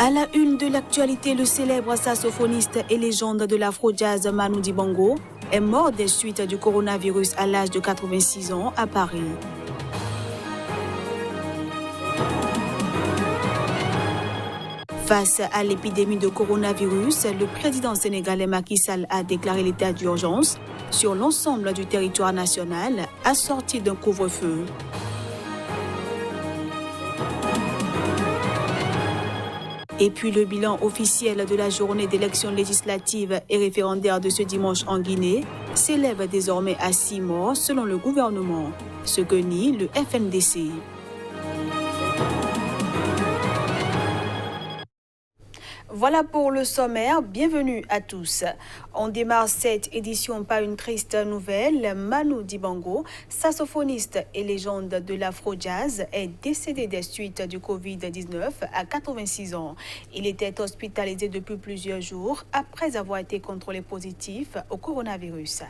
À la une de l'actualité, le célèbre saxophoniste et légende de l'afro-jazz Manu Dibango est mort des suites du coronavirus à l'âge de 86 ans à Paris. Face à l'épidémie de coronavirus, le président sénégalais Macky Sall a déclaré l'état d'urgence sur l'ensemble du territoire national, assorti d'un couvre-feu. Et puis le bilan officiel de la journée d'élections législatives et référendaires de ce dimanche en Guinée s'élève désormais à 6 morts selon le gouvernement, ce que nie le FNDC. Voilà pour le sommaire, bienvenue à tous. On démarre cette édition par une triste nouvelle. Manu Dibango, saxophoniste et légende de l'afro-jazz, est décédé des suites du Covid-19 à 86 ans. Il était hospitalisé depuis plusieurs jours après avoir été contrôlé positif au coronavirus.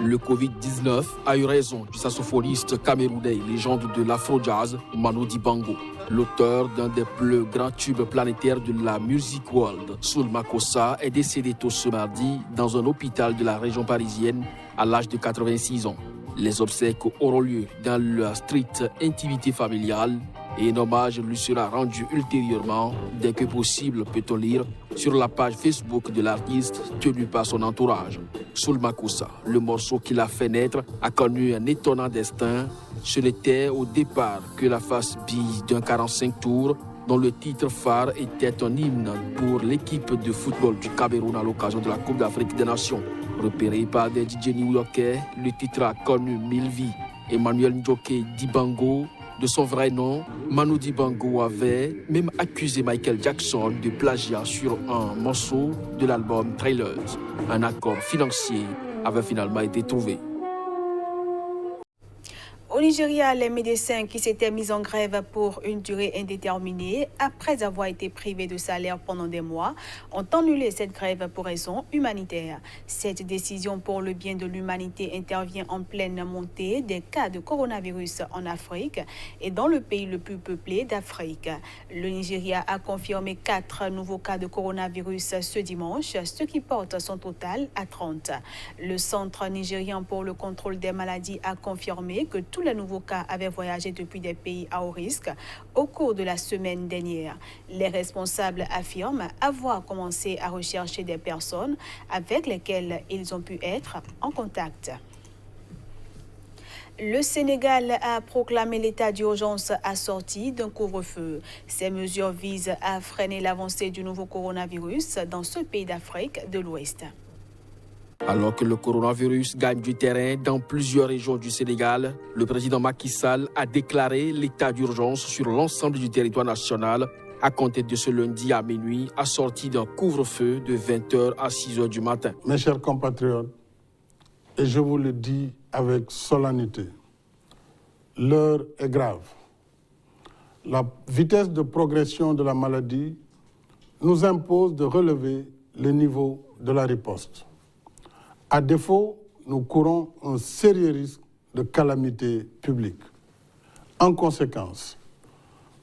Le Covid-19 a eu raison du saxophoniste camerounais et légende de l'afro-jazz Manu Dibango, l'auteur d'un des plus grands tubes planétaires de la music world. Soul Makossa est décédé tôt ce mardi dans un hôpital de la région parisienne à l'âge de 86 ans. Les obsèques auront lieu dans la stricte intimité familiale et un hommage lui sera rendu ultérieurement. Dès que possible, peut-on lire sur la page Facebook de l'artiste tenue par son entourage. Soul Makossa, le morceau qui l'a fait naître, a connu un étonnant destin. Ce n'était au départ que la face B d'un 45 tours dont le titre phare était un hymne pour l'équipe de football du Cameroun à l'occasion de la Coupe d'Afrique des Nations. Repéré par des DJ new-yorkais, le titre a connu 1000 vies. Emmanuel Njoke Dibango, de son vrai nom, Manu Dibango avait même accusé Michael Jackson de plagiat sur un morceau de l'album Trailers. Un accord financier avait finalement été trouvé. Au Nigeria, les médecins qui s'étaient mis en grève pour une durée indéterminée après avoir été privés de salaire pendant des mois ont annulé cette grève pour raison humanitaire. Cette décision pour le bien de l'humanité intervient en pleine montée des cas de coronavirus en Afrique et dans le pays le plus peuplé d'Afrique. Le Nigeria a confirmé 4 nouveaux cas de coronavirus ce dimanche, ce qui porte son total à 30. Le Centre nigérien pour le contrôle des maladies a confirmé que tous les nouveaux cas avaient voyagé depuis des pays à haut risque au cours de la semaine dernière. Les responsables affirment avoir commencé à rechercher des personnes avec lesquelles ils ont pu être en contact. Le Sénégal a proclamé l'état d'urgence assorti d'un couvre-feu. Ces mesures visent à freiner l'avancée du nouveau coronavirus dans ce pays d'Afrique de l'Ouest. Alors que le coronavirus gagne du terrain dans plusieurs régions du Sénégal, le président Macky Sall a déclaré l'état d'urgence sur l'ensemble du territoire national à compter de ce lundi à minuit, assorti d'un couvre-feu de 20h à 6h du matin. Mes chers compatriotes, et je vous le dis avec solennité, l'heure est grave. La vitesse de progression de la maladie nous impose de relever le niveau de la riposte. À défaut, nous courons un sérieux risque de calamité publique. En conséquence,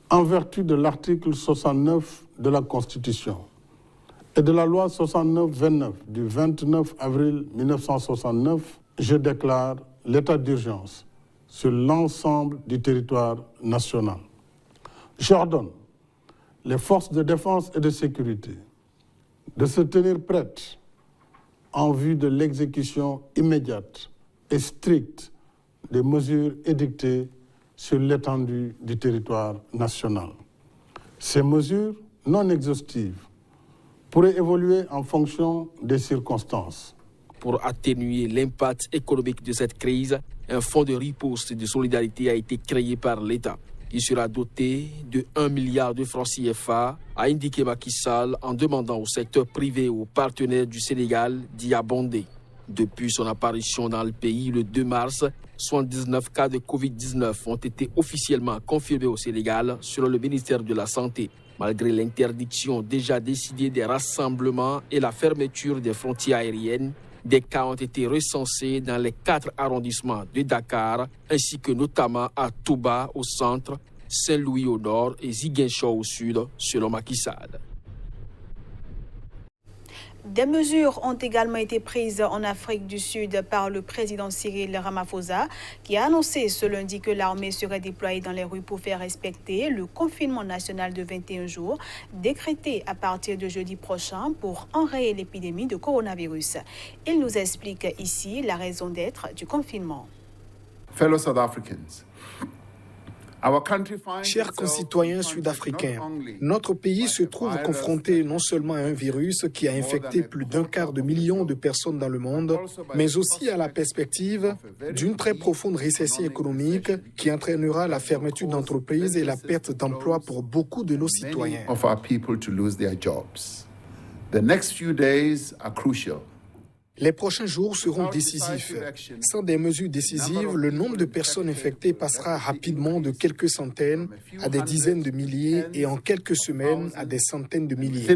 en vertu de l'article 69 de la Constitution et de la loi 69-29 du 29 avril 1969, je déclare l'état d'urgence sur l'ensemble du territoire national. J'ordonne les forces de défense et de sécurité de se tenir prêtes en vue de l'exécution immédiate et stricte des mesures édictées sur l'étendue du territoire national. Ces mesures non exhaustives pourraient évoluer en fonction des circonstances. Pour atténuer l'impact économique de cette crise, un fonds de riposte et de solidarité a été créé par l'État. Il sera doté de 1 milliard de francs CFA, a indiqué Macky Sall en demandant au secteur privé et aux partenaires du Sénégal d'y abonder. Depuis son apparition dans le pays le 2 mars, 79 cas de Covid-19 ont été officiellement confirmés au Sénégal selon le ministère de la Santé. Malgré l'interdiction déjà décidée des rassemblements et la fermeture des frontières aériennes, des cas ont été recensés dans les 4 arrondissements de Dakar, ainsi que notamment à Touba, au centre, Saint-Louis au nord et Ziguinchor au sud, selon Macky Sall. Des mesures ont également été prises en Afrique du Sud par le président Cyril Ramaphosa, qui a annoncé ce lundi que l'armée serait déployée dans les rues pour faire respecter le confinement national de 21 jours, décrété à partir de jeudi prochain pour enrayer l'épidémie de coronavirus. Il nous explique ici la raison d'être du confinement. Fellow South Africans, chers concitoyens sud-africains, notre pays se trouve confronté non seulement à un virus qui a infecté plus d'1/4 de personnes dans le monde, mais aussi à la perspective d'une très profonde récession économique qui entraînera la fermeture d'entreprises et la perte d'emplois pour beaucoup de nos citoyens. Les prochains jours seront décisifs. Sans des mesures décisives, le nombre de personnes infectées passera rapidement de quelques centaines à des dizaines de milliers et en quelques semaines à des centaines de milliers.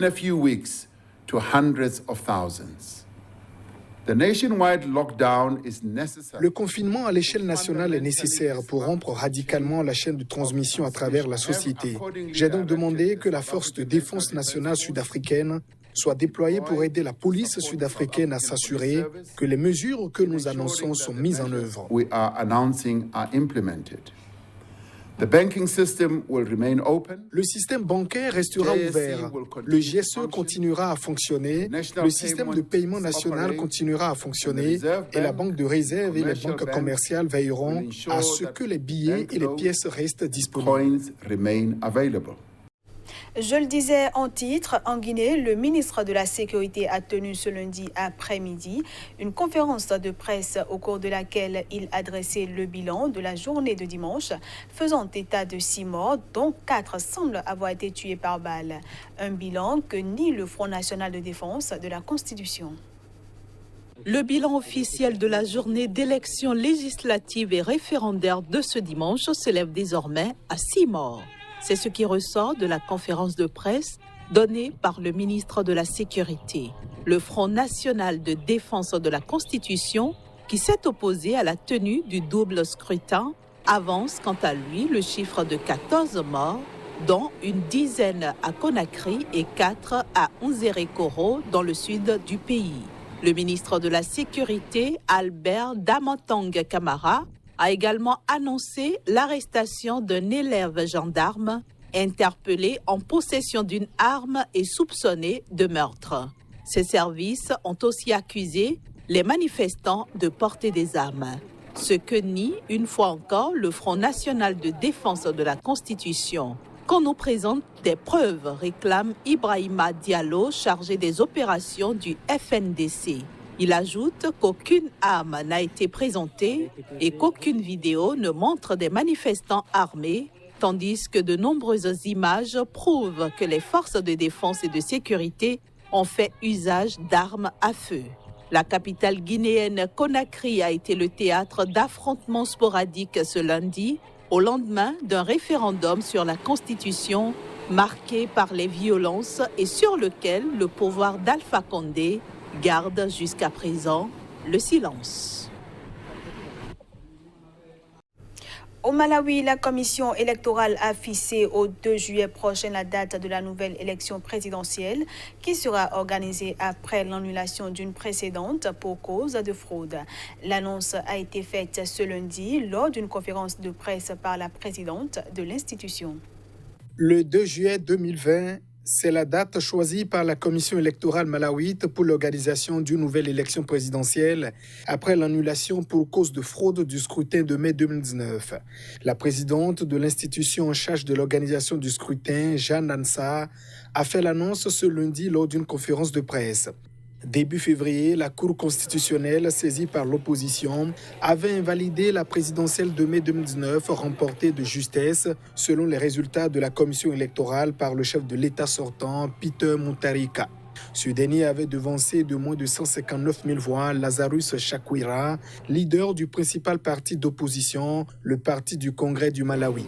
Le confinement à l'échelle nationale est nécessaire pour rompre radicalement la chaîne de transmission à travers la société. J'ai donc demandé que la force de défense nationale sud-africaine soit déployée pour aider la police sud-africaine à s'assurer que les mesures que nous annonçons sont mises en œuvre. Le système bancaire restera ouvert. Le GSE continuera à fonctionner. Le système de paiement national continuera à fonctionner. Et la banque de réserve et les banques commerciales veilleront à ce que les billets et les pièces restent disponibles. Je le disais en titre, en Guinée, le ministre de la Sécurité a tenu ce lundi après-midi une conférence de presse au cours de laquelle il adressait le bilan de la journée de dimanche, faisant état de 6 morts, dont 4 semblent avoir été tués par balle. Un bilan que nie le Front national de défense de la Constitution. Le bilan officiel de la journée d'élections législatives et référendaires de ce dimanche s'élève désormais à 6 morts. C'est ce qui ressort de la conférence de presse donnée par le ministre de la Sécurité. Le Front national de défense de la Constitution, qui s'est opposé à la tenue du double scrutin, avance quant à lui le chiffre de 14 morts, dont une dizaine à Conakry et 4 à Unzerekoro dans le sud du pays. Le ministre de la Sécurité, Albert Damantang Camara, a également annoncé l'arrestation d'un élève gendarme interpellé en possession d'une arme et soupçonné de meurtre. Ses services ont aussi accusé les manifestants de porter des armes. Ce que nie une fois encore le Front national de défense de la Constitution. Qu'on nous présente des preuves, réclame Ibrahima Diallo, chargé des opérations du FNDC. Il ajoute qu'aucune arme n'a été présentée et qu'aucune vidéo ne montre des manifestants armés, tandis que de nombreuses images prouvent que les forces de défense et de sécurité ont fait usage d'armes à feu. La capitale guinéenne Conakry a été le théâtre d'affrontements sporadiques ce lundi, au lendemain d'un référendum sur la Constitution marqué par les violences et sur lequel le pouvoir d'Alpha Condé garde jusqu'à présent le silence. Au Malawi, la commission électorale a fixé au 2 juillet prochain la date de la nouvelle élection présidentielle qui sera organisée après l'annulation d'une précédente pour cause de fraude. L'annonce a été faite ce lundi lors d'une conférence de presse par la présidente de l'institution. Le 2 juillet 2020, c'est la date choisie par la commission électorale malawite pour l'organisation d'une nouvelle élection présidentielle après l'annulation pour cause de fraude du scrutin de mai 2019. La présidente de l'institution en charge de l'organisation du scrutin, Jeanne Ansah, a fait l'annonce ce lundi lors d'une conférence de presse. Début février, la Cour constitutionnelle, saisie par l'opposition, avait invalidé la présidentielle de mai 2019 remportée de justesse selon les résultats de la commission électorale par le chef de l'État sortant, Peter Mutharika. Ce dernier avait devancé de moins de 159 000 voix Lazarus Chakwera, leader du principal parti d'opposition, le Parti du Congrès du Malawi.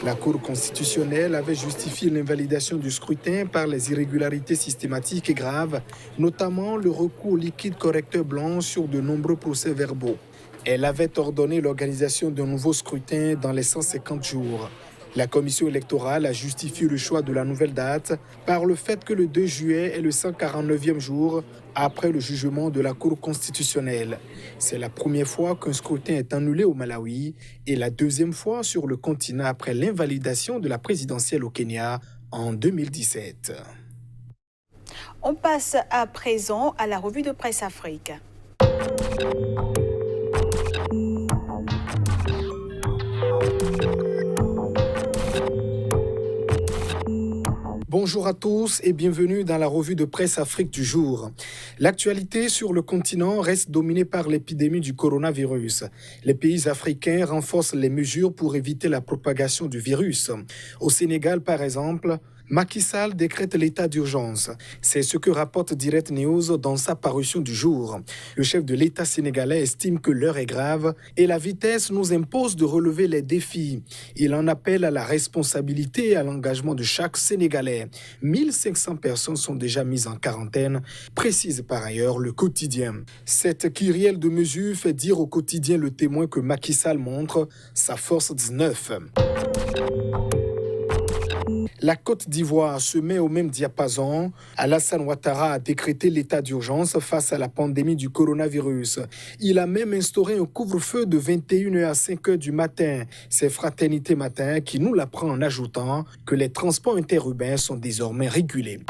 La Cour constitutionnelle avait justifié l'invalidation du scrutin par les irrégularités systématiques et graves, notamment le recours au liquide correcteur blanc sur de nombreux procès-verbaux. Elle avait ordonné l'organisation d'un nouveau scrutin dans les 150 jours. La commission électorale a justifié le choix de la nouvelle date par le fait que le 2 juillet est le 149e jour après le jugement de la Cour constitutionnelle. C'est la première fois qu'un scrutin est annulé au Malawi et la deuxième fois sur le continent après l'invalidation de la présidentielle au Kenya en 2017. On passe à présent à la revue de presse Afrique. Bonjour à tous et bienvenue dans la revue de presse Afrique du jour. L'actualité sur le continent reste dominée par l'épidémie du coronavirus. Les pays africains renforcent les mesures pour éviter la propagation du virus. Au Sénégal, par exemple, Macky Sall décrète l'état d'urgence. C'est ce que rapporte Direct News dans sa parution du jour. Le chef de l'État sénégalais estime que l'heure est grave et la vitesse nous impose de relever les défis. Il en appelle à la responsabilité et à l'engagement de chaque Sénégalais. 1500 personnes sont déjà mises en quarantaine, précise par ailleurs le quotidien. Cette kyrielle de mesures fait dire au quotidien Le Témoin que Macky Sall montre sa force 19. La Côte d'Ivoire se met au même diapason. Alassane Ouattara a décrété l'état d'urgence face à la pandémie du coronavirus. Il a même instauré un couvre-feu de 21h à 5h du matin. C'est Fraternité Matin qui nous l'apprend en ajoutant que les transports interurbains sont désormais régulés.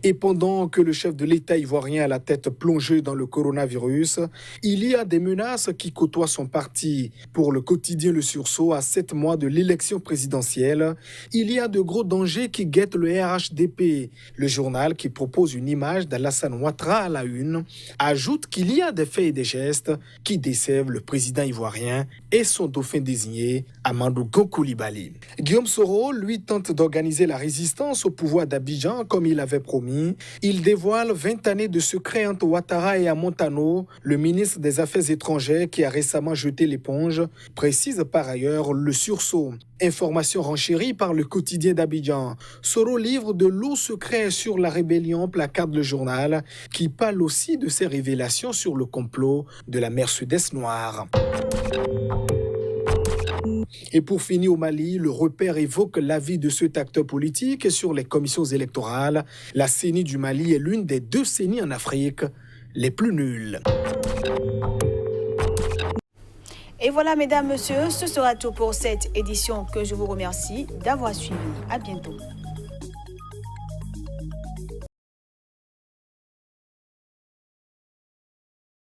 Et pendant que le chef de l'État ivoirien a la tête plongée dans le coronavirus, il y a des menaces qui côtoient son parti. Pour le quotidien Le Sursaut, à 7 mois de l'élection présidentielle, il y a de gros dangers qui guettent le RHDP. Le journal, qui propose une image d'Alassane Ouattara à la une, ajoute qu'il y a des faits et des gestes qui décèvent le président ivoirien et son dauphin désigné, Amadou Gon-Coulibaly. Guillaume Soro, lui, tente d'organiser la résistance au pouvoir d'Abidjan comme il avait promis. Il dévoile 20 années de secrets entre Ouattara et Amontano, le ministre des Affaires étrangères qui a récemment jeté l'éponge, précise par ailleurs Le Sursaut. Information renchérie par le quotidien d'Abidjan. Soro livre de lourds secrets sur la rébellion, placarde le journal, qui parle aussi de ses révélations sur le complot de la Mercedes noire. Et pour finir au Mali, le repère évoque l'avis de cet acteur politique sur les commissions électorales. La CENI du Mali est l'une des 2 CENI en Afrique les plus nulles. Et voilà, mesdames, messieurs, ce sera tout pour cette édition que je vous remercie d'avoir suivi. À bientôt.